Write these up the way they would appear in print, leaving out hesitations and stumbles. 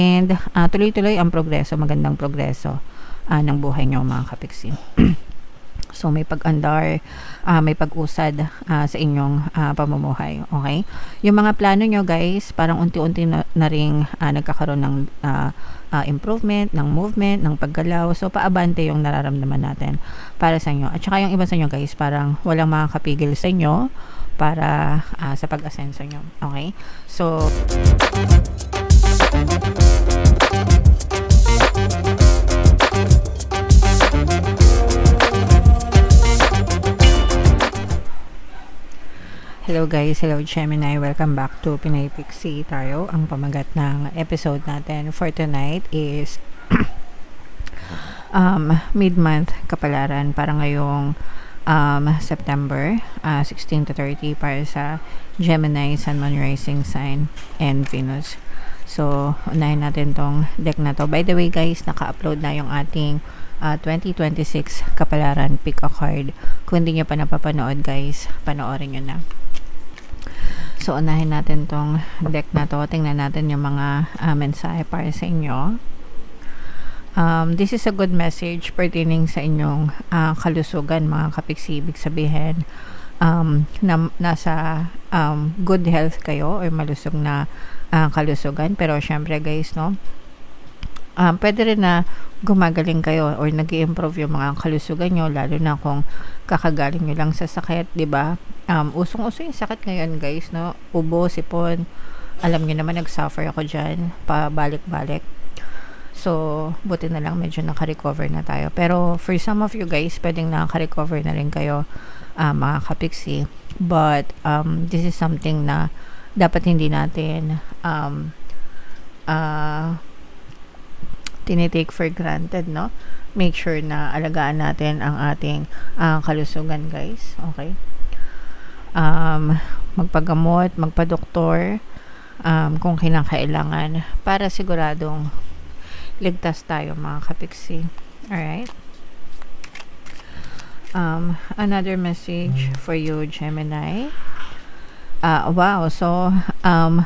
And tuloy-tuloy ang progreso, magandang progreso ng buhay nyo mga kapiksi. So may pag-andar, may pag-usad sa inyong pamumuhay. Okay? Yung mga plano nyo guys, parang unti-unti na ring nagkakaroon ng improvement, ng movement, ng paggalaw. So paabante yung nararamdaman natin para sa inyo. At saka yung iba sa inyo guys, parang walang makakapigil sa inyo para sa pag-asenso nyo. Okay? So hello guys, hello Gemini, welcome back to Pinay Pixie Tarot. Ang pamagat ng episode natin for tonight is mid-month kapalaran para ngayong September 16 to 30 para sa Gemini, Sun, Moon, Rising Sign, and Venus. So, unahin natin tong deck na to. By the way guys, naka-upload na yung ating 2026 kapalaran pick a card. Kung hindi nyo pa napapanood guys, panoorin nyo na. So, unahin natin tong deck na to. Tingnan natin yung mga mensahe para sa inyo. This is a good message pertaining sa inyong kalusugan, mga kapiksi. Ibig sabihin, nasa good health kayo or malusog na kalusugan. Pero, syempre guys, no? Pwede rin na gumagaling kayo or nag-i-improve yung mga kalusugan nyo, lalo na kung kakagaling nyo lang sa sakit, di ba? Usong-uso yung sakit ngayon guys, no? Ubo, sipon, alam nyo naman nag-suffer ako dyan, pabalik-balik. So, buti na lang medyo naka-recover na tayo. Pero for some of you guys, pwedeng naka-recover na rin kayo, mga kapiksi. But this is something na dapat hindi natin tinitake for granted, no? Make sure na alagaan natin ang ating kalusugan guys. Okay? Magpagamot, magpa-doktor kung kinakailangan para siguradong ligtas tayo mga kapiksi. Alright? Another message for you Gemini. Wow, so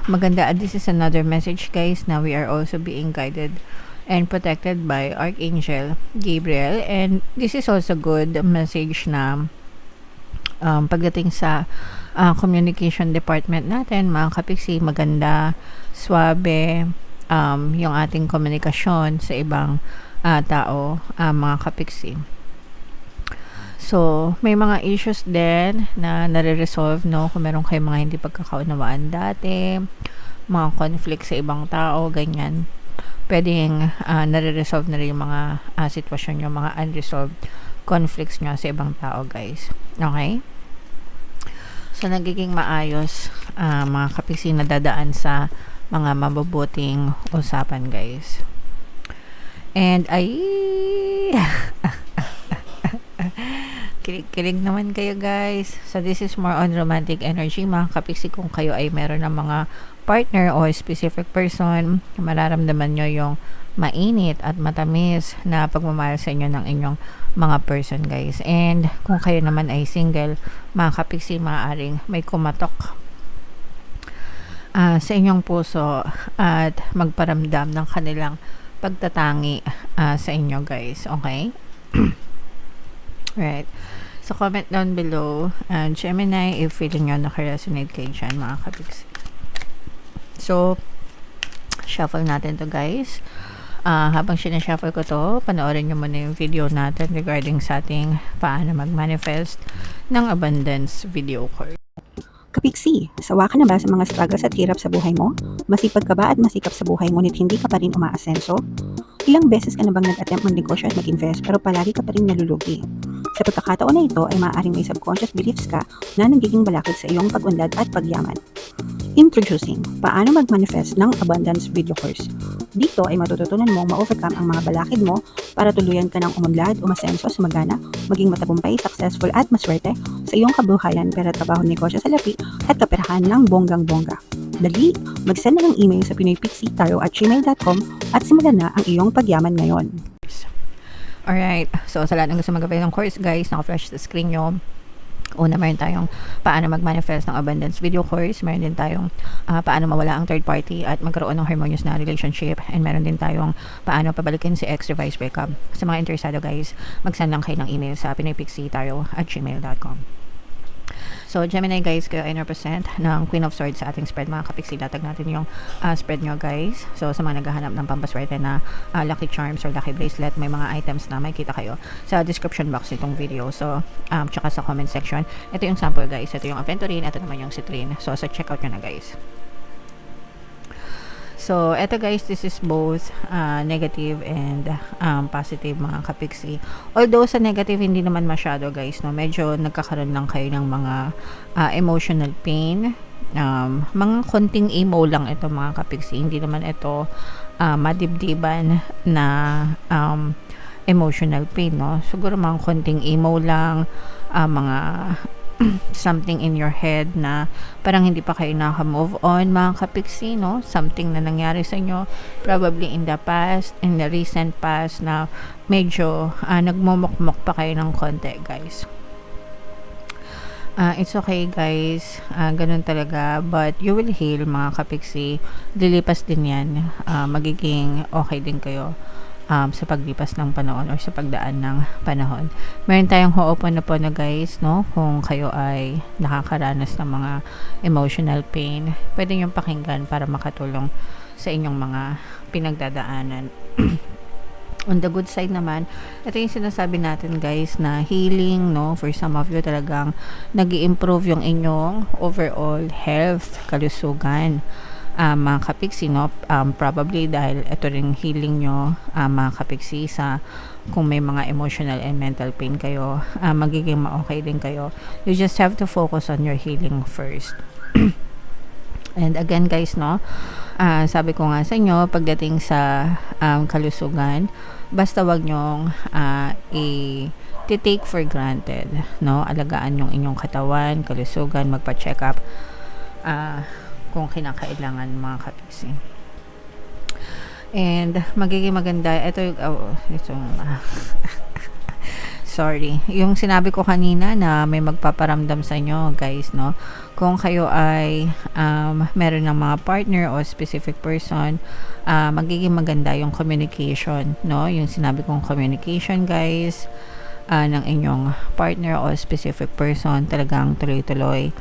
maganda. This is another message guys. Now we are also being guided and protected by Archangel Gabriel, and this is also good message na pagdating sa communication department natin mga kapiksi, maganda, swabe yung ating komunikasyon sa ibang tao, mga kapiksi. So may mga issues din na nare-resolve, no? Kung meron kayong mga hindi pagkakaunawaan dati, mga conflict sa ibang tao, ganyan, pwedeng nare-resolve na rin yung mga sitwasyon nyo, mga unresolved conflicts nyo sa ibang tao guys. Okay? So nagiging maayos mga kapiksi, na dadaan sa mga mabubuting usapan guys. And kilig naman kayo guys. So this is more on romantic energy mga kapiksi. Kung kayo ay meron ng mga partner o specific person, mararamdaman nyo yung mainit at matamis na pagmamahal sa inyo ng inyong mga person guys. And kung kayo naman ay single mga kapiksi, maaaring may kumatok sa inyong puso at magparamdam ng kanilang pagtatangi sa inyo guys. Okay? Right. So comment down below Gemini if feeling nyo nakaresonate kayo dyan mga kapiksi. So shuffle natin to guys. Habang sinashuffle ko to, panoorin nyo muna yung video natin regarding sa ating paano mag-manifest ng abundance video card. Kapiksi, sawa ka na ba sa mga struggles at hirap sa buhay mo? Masipag ka ba at masikap sa buhay ngunit hindi ka pa rin umaasenso? Ilang beses ka na bang nag-attempt magnegosyo at mag-invest pero palagi ka pa rin nalulugi? Sa pagkakataon na ito ay maaaring may subconscious beliefs ka na nagiging balakid sa iyong pag-unlad at pagyaman. Introducing, paano mag-manifest ng abundance video course. Dito ay matututunan mong ma-overcome ang mga balakid mo para tuluyan ka ng umunlad, umasenso, sumagana, maging matagumpay, successful at maswerte sa iyong kabuhayan, pera, trabaho, negosyo, salapi at kaperahan ng bonggang-bongga. Dali, mag-send na ng email sa pinoypixie@gmail.com at simulan na ang iyong pagyaman ngayon. Alright, so sa lahat ng gusto mag-avail ng course guys, naka-flash sa screen nyo Una, meron tayong paano mag-manifest ng abundance video course. Meron din tayong paano mawala ang third party at magkaroon ng harmonious na relationship. And meron din tayong paano pabalikin si ex-revised breakup. Sa mga interesado guys, mag-send lang kayo ng email sa pinoypixie@gmail.com. So, Gemini guys, kayo ay represent ng Queen of Swords sa ating spread. Mga kapixie, latag natin yung spread nyo guys. So, sa mga naghahanap ng pampaswerte na lucky charms or lucky bracelet, may mga items na may kita kayo sa description box nitong video. So, tsaka sa comment section. Ito yung sample guys. Ito yung aventurine. Ito naman yung citrine. So, check out nyo na guys. So, eto guys, this is both negative and positive mga kapixie. Although sa negative, hindi naman masyado guys, no? Medyo nagkakaroon lang kayo ng mga emotional pain. Mga konting emo lang ito mga kapixie. Hindi naman ito madibdiban na emotional pain, no? Siguro mga konting emo lang, mga something in your head na parang hindi pa kayo naka-move on mga kapixie, no? Something na nangyari sa inyo probably in the past, in the recent past na medyo nagmumukmok pa kayo ng konti guys. It's okay guys, ganun talaga, but you will heal mga kapixie. Lilipas din yan, magiging okay din kayo sa paglipas ng panahon or sa pagdaan ng panahon. Meron tayong Ho'oponopono guys, no? Kung kayo ay nakakaranas ng mga emotional pain, pwede nyo pakinggan para makatulong sa inyong mga pinagdadaanan. On the good side naman, ito yung sinasabi natin guys na healing, no? For some of you talagang nag-i-improve yung inyong overall health, kalusugan. Mga kapixie, no? Probably dahil ito ring healing nyo, mga kapixie, sa kung may mga emotional and mental pain kayo, magiging ma-okay din kayo. You just have to focus on your healing first. And again guys, no? Sabi ko nga sa inyo, pagdating sa kalusugan, basta wag nyong i-take for granted, no? Alagaan yung inyong katawan, kalusugan, magpa-check up kung kinakailangan mga kapixie. And magiging maganda ito yung sorry, yung sinabi ko kanina na may magpaparamdam sa inyo guys, no? Kung kayo ay meron ng mga partner o specific person, magiging maganda yung communication, no? Yung sinabi kong communication guys, ng inyong partner o specific person, talagang tuloy-tuloy,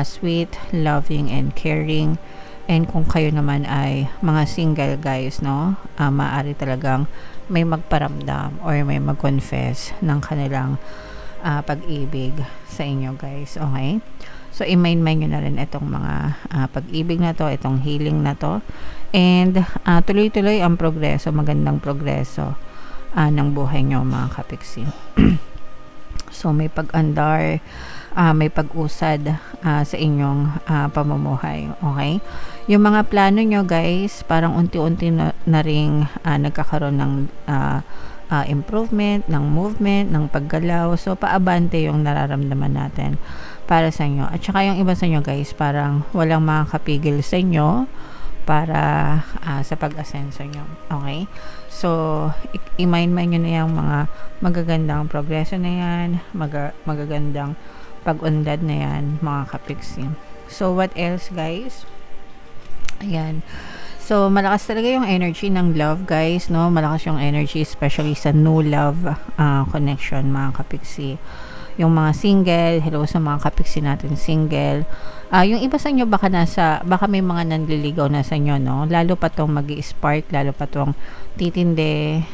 sweet, loving, and caring. And kung kayo naman ay mga single guys, no, maaari talagang may magparamdam or may mag-confess ng kanilang pag-ibig sa inyo guys, okay? So, i-mind-mind nyo na rin itong mga pag-ibig na to, itong healing na to, and tuloy-tuloy ang progreso, magandang progreso ng buhay nyo mga kapixie. So may pag-andar, may pag-usad sa inyong pamumuhay, okay? Yung mga plano nyo guys, parang unti-unti na ring nagkakaroon ng improvement, ng movement, ng paggalaw. So paabante yung nararamdaman natin para sa inyo. At saka yung iba sa inyo guys, parang walang makakapigil sa inyo para sa pag-asenso nyo, okay? So, i-mind-mind nyo na yung mga magagandang progreso na yan, magagandang pag-unlad na yan, mga kapixie. So, what else guys? Ayan. So, malakas talaga yung energy ng love guys, no? Malakas yung energy, especially sa new love connection, mga kapixie. Yung mga single, hello sa mga kapixie natin single. Yung iba sa inyo baka may mga nanliligaw na sa inyo, no? Lalo pa tong magi-spark, lalo pa tong titinde.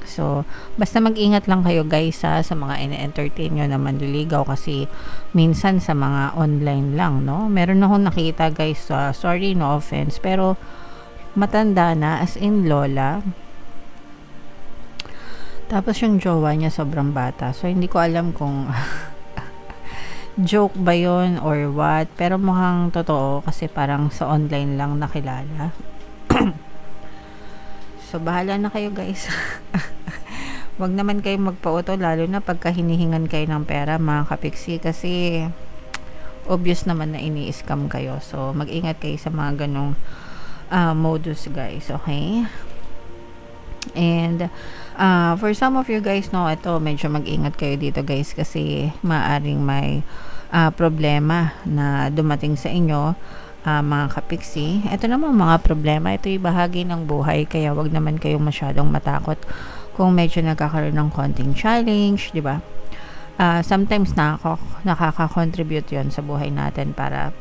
So, basta mag-ingat lang kayo guys sa mga ine-entertain nyo na manliligaw kasi minsan sa mga online lang, no? Meron akong nakita guys, sorry, no offense, pero matanda na, as in lola. Tapos yung jowa niya sobrang bata. So, hindi ko alam kung joke ba yun or what. Pero mukhang totoo kasi parang sa online lang nakilala. So, bahala na kayo guys. Wag naman kayo magpa-auto lalo na pagka hinihingan kayo ng pera mga kapixie kasi obvious naman na ini-scam kayo. So, mag-ingat kayo sa mga ganong modus guys. Okay? And for some of you guys, no, ito, medyo mag-ingat kayo dito guys kasi maaring may problema na dumating sa inyo, mga kapiksi. Ito naman mga problema, ito yung bahagi ng buhay kaya wag naman kayong masyadong matakot kung medyo nagkakaroon ng konting challenge, di ba? Sometimes nakaka-contribute yon sa buhay natin para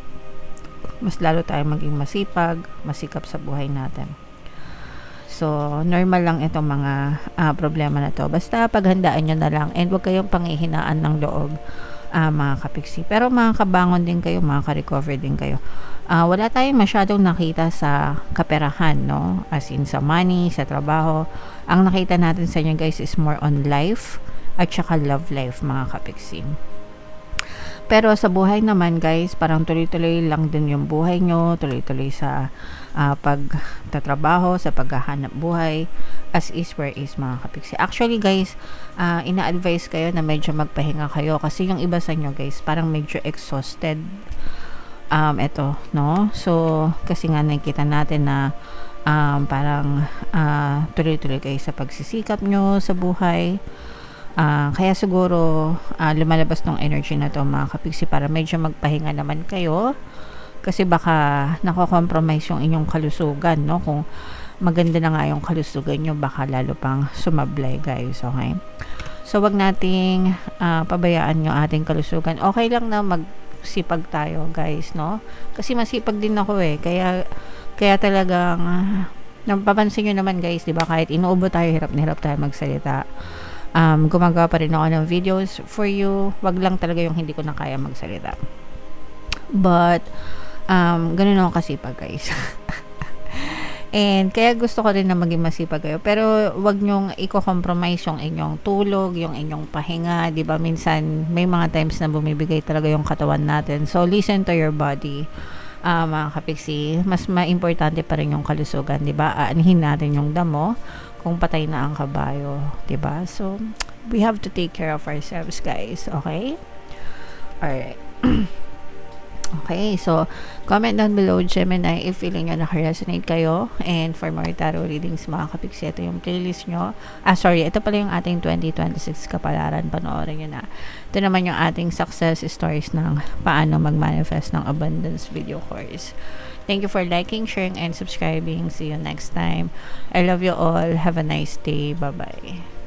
mas lalo tayong maging masipag, masikap sa buhay natin. So, normal lang itong mga problema na to. Basta paghandaan nyo na lang and huwag kayong panghihinaan ng loob, mga kapiksi. Pero mga kabangon din kayo, mga ka-recover din kayo. Wala tayong masyadong nakita sa kaperahan, no? As in sa money, sa trabaho. Ang nakita natin sa inyo guys is more on life at saka love life, mga kapiksi. Pero sa buhay naman guys, parang tuloy-tuloy lang din yung buhay nyo, tuloy-tuloy sa pagtatrabaho, sa paghahanap buhay, as is where is, mga kapiksi. Actually guys, ina-advise kayo na medyo magpahinga kayo kasi yung iba sa inyo guys, parang medyo exhausted. Eto, no? So, kasi nga nakikita natin na parang tuloy-tuloy kayo sa pagsisikap nyo sa buhay. Kaya siguro lumalabas ng energy na to, mga kapiksi, para medyo magpahinga naman kayo kasi baka nako-compromise yung inyong kalusugan, no? Kung maganda na nga yung kalusugan nyo, baka lalo pang sumablay guys, okay? So wag nating pabayaan yung ating kalusugan. Okay lang na magsipag tayo guys, no? Kasi masipag din ako kaya talagang napapansin nyo naman guys, di ba, kahit inuubo tayo, hirap na hirap tayo magsalita. Gumagawa pa rin ako ng videos for you. Wag lang talaga yung hindi ko na kaya magsalita. But ganun ako kasipag guys. And kaya gusto ko rin na maging masipag kayo. Pero wag nyong i-compromise yung inyong tulog, yung inyong pahinga, 'di ba? Minsan may mga times na bumibigay talaga yung katawan natin. So listen to your body. Mga kapiksi, mas importante pa rin yung kalusugan, 'di ba? Aanhin natin yung damo kung patay na ang kabayo, 'di ba? So we have to take care of ourselves guys, okay? Alright. Okay, so comment down below, Gemini, if feeling nyo naka-resonate kayo. And for more tarot readings, mga kapiksi, ito yung playlist nyo. Ito pala yung ating 2026 kapalaran. Panoorin nyo na. Ito naman yung ating success stories ng paano mag-manifest ng abundance video course. Thank you for liking, sharing, and subscribing. See you next time. I love you all. Have a nice day. Bye-bye.